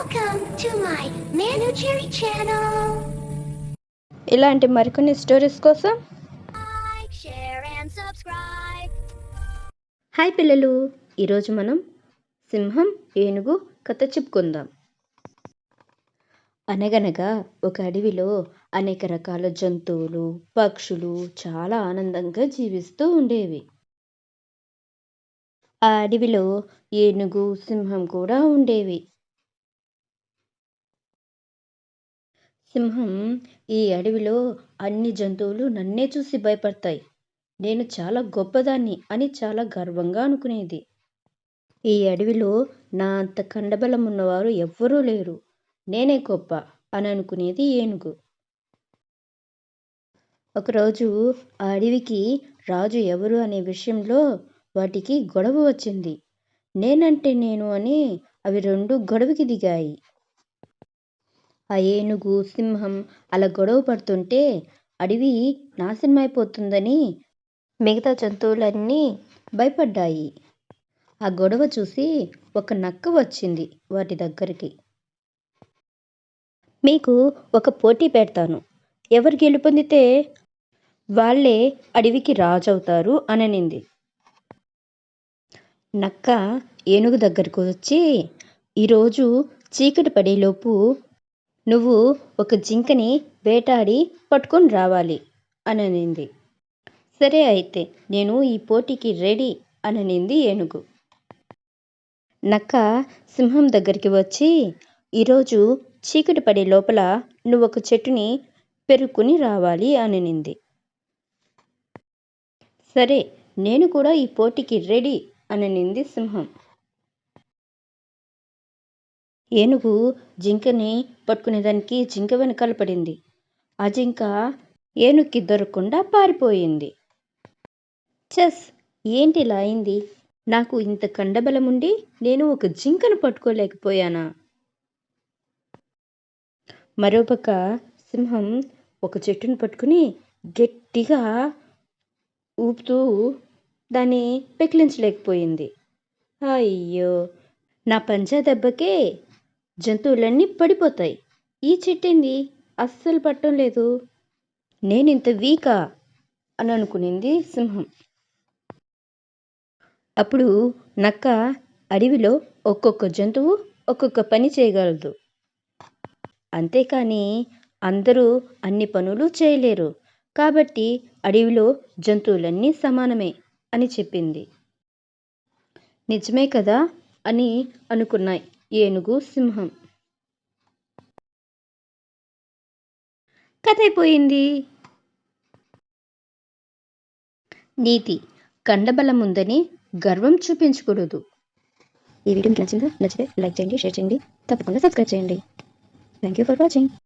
Welcome to my Nanu Cherry channel. ఇలాంటి మరికొన్ని stories కోసం Like, share and subscribe. Hi పిల్లలు, ఈరోజు మనం సింహం ఏనుగు కథ చెప్పుకుందాం. అనగనగా ఒక అడవిలో అనేక రకాల జంతువులు, పక్షులు చాలా ఆనందంగా జీవిస్తూ ఉండేవి. ఆ అడవిలో ఏనుగు, సింహం కూడా ఉండేవి. సింహం, ఈ అడవిలో అన్ని జంతువులు నన్నే చూసి భయపడతాయి, నేను చాలా గొప్పదాన్ని అని చాలా గర్వంగా అనుకునేది. ఈ అడవిలో నా అంత కండబలం ఉన్నవారు ఎవ్వరూ లేరు, నేనే గొప్ప అని అనుకునేది ఏనుగు. ఒకరోజు ఆ అడవికి రాజు ఎవరు అనే విషయంలో వాటికి గొడవ వచ్చింది. నేనంటే నేను అని అవి రెండు గొడవకి దిగాయి. ఆ ఏనుగు, సింహం అలా గొడవ పడుతుంటే అడవి నాశనమైపోతుందని మిగతా జంతువులన్నీ భయపడ్డాయి. ఆ గొడవ చూసి ఒక నక్క వచ్చింది వాటి దగ్గరికి. మీకు ఒక పోటీ పెడతాను, ఎవరు గెలుపొందితే వాళ్ళే అడవికి రాజవుతారు అననింది. నక్క ఏనుగు దగ్గరకు వచ్చి, ఈరోజు చీకటి పడేలోపు నువ్వు ఒక జింకని వేటాడి పట్టుకొని రావాలి అననింది. సరే అయితే, నేను ఈ పోటీకి రెడీ అననింది ఏనుగు. నక్క సింహం దగ్గరికి వచ్చి, ఈరోజు చీకటి పడే లోపల నువ్వు ఒక చెట్టుని పెరుక్కుని రావాలి అననింది. సరే, నేను కూడా ఈ పోటీకి రెడీ అననింది సింహం. ఏనుగు జింకని పట్టుకునేదానికి జింక వెనకాల పడింది. ఆ జింక ఏనుగుకి దొరకకుండా పారిపోయింది. చెస్, ఏంటి ఇలా అయింది? నాకు ఇంత కండబలం ఉండి నేను ఒక జింకను పట్టుకోలేకపోయానా? మరోపక్క సింహం ఒక చెట్టును పట్టుకుని గట్టిగా ఊపుతూ దాన్ని పెకిలించలేకపోయింది. అయ్యో, నా పంజా దెబ్బకే జంతువులన్నీ పడిపోతాయి, ఈ చెట్టేంది అస్సలు పట్టం లేదు, నేనింత వీకా అని అనుకునింది సింహం. అప్పుడు నక్క, అడవిలో ఒక్కొక్క జంతువు ఒక్కొక్క పని చేయగలదు, అంతేకాని అందరూ అన్ని పనులు చేయలేరు, కాబట్టి అడవిలో జంతువులన్నీ సమానమే అని చెప్పింది. నిజమే కదా అని అనుకున్నాయి ఏనుగు, సింహం. కథ అయిపోయింది. నీతి: కండబలం ఉందని గర్వం చూపించకూడదు. ఈ వీడియో మీకు నచ్చితే లైక్ చేయండి, షేర్ చేయండి, తప్పకుండా సబ్స్క్రైబ్ చేయండి. Thank you for watching.